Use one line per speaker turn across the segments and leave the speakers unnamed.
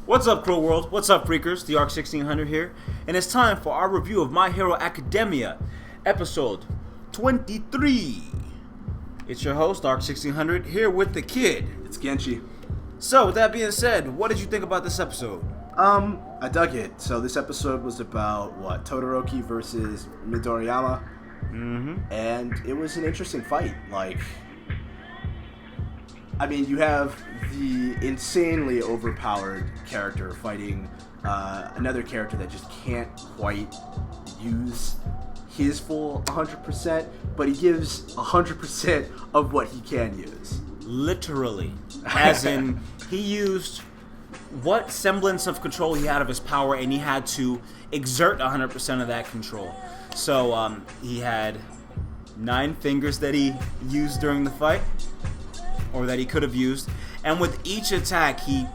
What's up, Crow World? What's up, Freakers? The Arc 1600 here, and it's time for our review of My Hero Academia, episode 23. It's your host, Arc 1600, here with the kid.
It's Genshi.
So, with that being said, what did you think about this episode?
I dug it. So this episode was about, Todoroki versus Midoriyama. And it was an interesting fight. You have the insanely overpowered character fighting another character that just can't quite use his full 100%, but he gives 100% of what he can use.
Literally. As in, he used what semblance of control he had of his power, and he had to exert 100% of that control. So, he had 9 fingers that he used during the fight, or that he could have used, and with each attack, he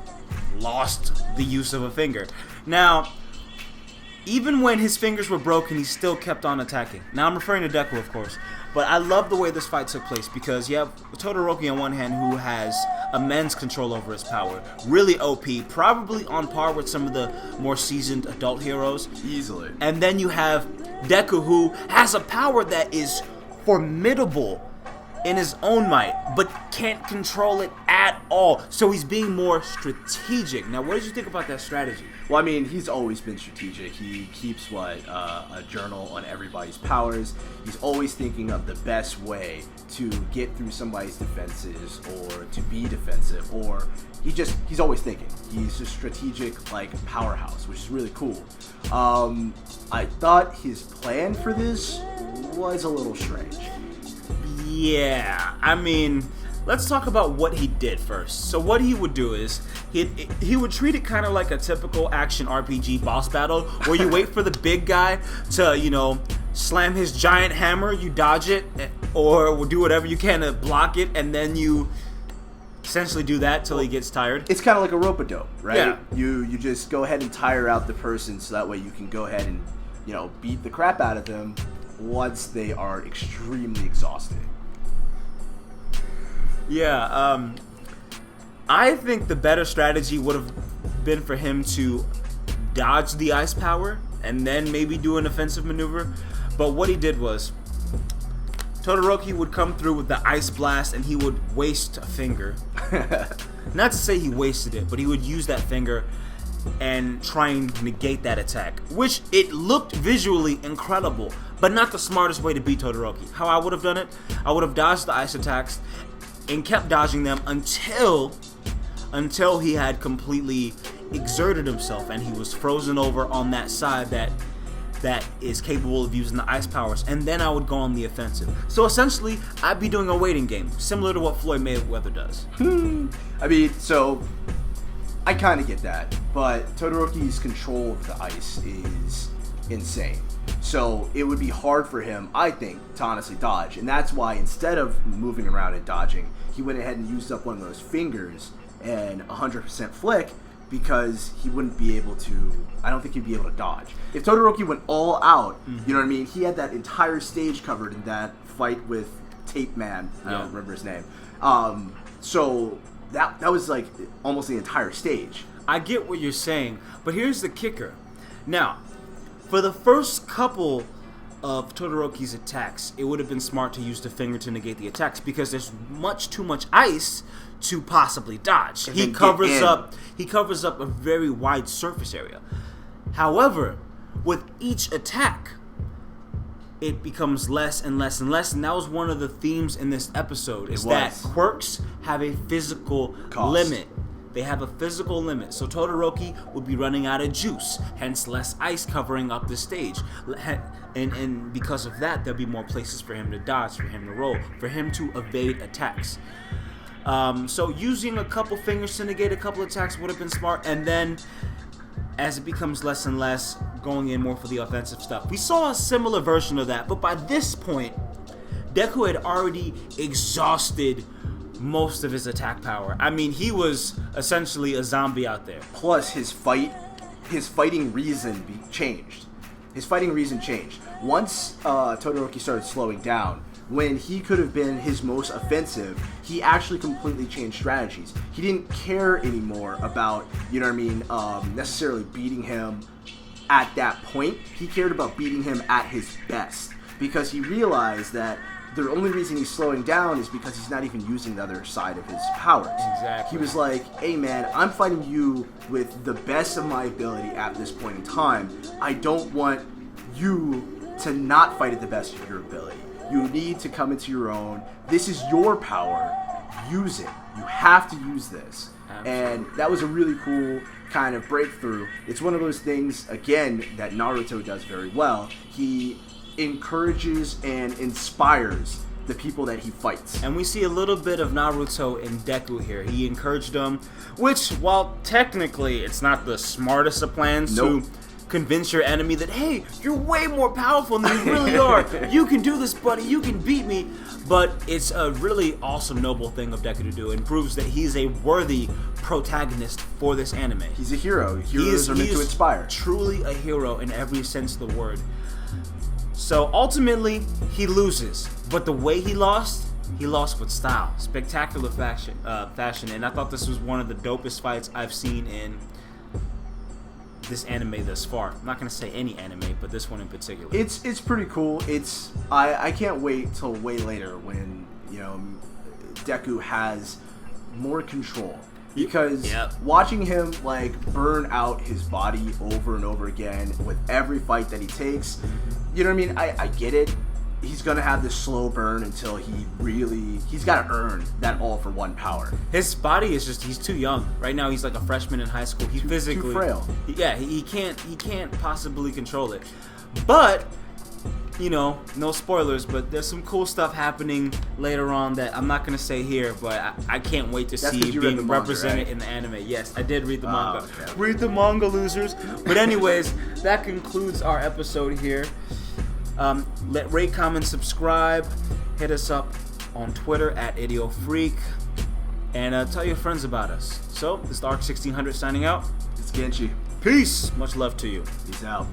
lost the use of a finger. Now, even when his fingers were broken, he still kept on attacking. Now, I'm referring to Deku, of course, but I love the way this fight took place, because you have Todoroki on one hand, who has immense control over his power, really OP, probably on par with some of the more seasoned adult heroes.
Easily.
And then you have Deku, who has a power that is formidable in his own might, but can't control it at all. So he's being more strategic. Now, what did you think about that strategy?
Well, he's always been strategic. He keeps a journal on everybody's powers. He's always thinking of the best way to get through somebody's defenses, or to be defensive, or he's always thinking. He's a strategic powerhouse, which is really cool. I thought his plan for this was a little strange.
Yeah, let's talk about what he did first. So what he would do is, he would treat it kind of like a typical action RPG boss battle, where you wait for the big guy to, slam his giant hammer, you dodge it, or do whatever you can to block it, and then you essentially do that till he gets tired.
It's kind of like a rope-a-dope, right?
Yeah.
You just go ahead and tire out the person, so that way you can go ahead and, beat the crap out of them once they are extremely exhausted.
Yeah, I think the better strategy would have been for him to dodge the ice power and then maybe do an offensive maneuver. But what he did was, Todoroki would come through with the ice blast and he would waste a finger. Not to say he wasted it, but he would use that finger and try and negate that attack, which it looked visually incredible, but not the smartest way to beat Todoroki. How I would have done it, I would have dodged the ice attacks and kept dodging them until he had completely exerted himself and he was frozen over on that side that is capable of using the ice powers, and then I would go on the offensive. So essentially, I'd be doing a waiting game, similar to what Floyd Mayweather does.
So I kind of get that, but Todoroki's control of the ice is insane. So it would be hard for him, I think, to honestly dodge. And that's why, instead of moving around and dodging, he went ahead and used up one of those fingers and 100% flick, because he wouldn't be able to, I don't think he'd be able to dodge. If Todoroki went all out, you know what I mean? He had that entire stage covered in that fight with Tape Man. I don't remember his name. So that was almost the entire stage.
I get what you're saying, but here's the kicker. Now, for the first couple of Todoroki's attacks, it would have been smart to use the finger to negate the attacks, because there's much too much ice to possibly dodge. He covers up a very wide surface area. However, with each attack, it becomes less and less and less, and that was one of the themes in this episode, is that quirks have a physical limit. They have a physical limit. So Todoroki would be running out of juice, hence less ice covering up the stage. And because of that, there'll be more places for him to dodge, for him to roll, for him to evade attacks. So using a couple fingers to negate a couple attacks would have been smart. And then, as it becomes less and less, going in more for the offensive stuff. We saw a similar version of that, but by this point, Deku had already exhausted most of his attack power. He was essentially a zombie out there.
Plus, his fighting reason changed. His fighting reason changed. Once Todoroki started slowing down, when he could have been his most offensive, he actually completely changed strategies. He didn't care anymore about, necessarily beating him at that point. He cared about beating him at his best, because he realized that the only reason he's slowing down is because he's not even using the other side of his powers.
Exactly.
He was like, hey man, I'm fighting you with the best of my ability at this point in time. I don't want you to not fight at the best of your ability. You need to come into your own. This is your power. Use it. You have to use this. Absolutely. And that was a really cool kind of breakthrough. It's one of those things, again, that Naruto does very well. He encourages and inspires the people that he fights.
And we see a little bit of Naruto in Deku here. He encouraged them, which, while technically it's not the smartest of plans to convince your enemy that, hey, you're way more powerful than you really are. You can do this, buddy. You can beat me. But it's a really awesome, noble thing of Deku to do, and proves that he's a worthy protagonist for this anime.
He's a hero. Heroes are meant to inspire.
Truly a hero in every sense of the word. So ultimately, he loses. But the way he lost with style. Spectacular fashion. And I thought this was one of the dopest fights I've seen in this anime thus far. I'm not going to say any anime, but this one in particular.
It's pretty cool. I can't wait till way later when, Deku has more control. Because watching him burn out his body over and over again with every fight that he takes, I get it. He's gonna have this slow burn until he's gotta earn that all for one power.
His body is he's too young. Right now he's like a freshman in high school. He's physically
too frail.
Yeah, he can't possibly control it. But no spoilers, but there's some cool stuff happening later on that I'm not going to say here, but I can't wait to see being represented in the anime. Yes, I did read the manga.
Okay.
Read the manga, losers. But anyways, that concludes our episode here. Rate, comment, subscribe. Hit us up on Twitter at Idiofreq. And tell your friends about us. So, this is the ARC 1600 signing out.
It's Genshi.
Peace. Much love to you.
Peace out.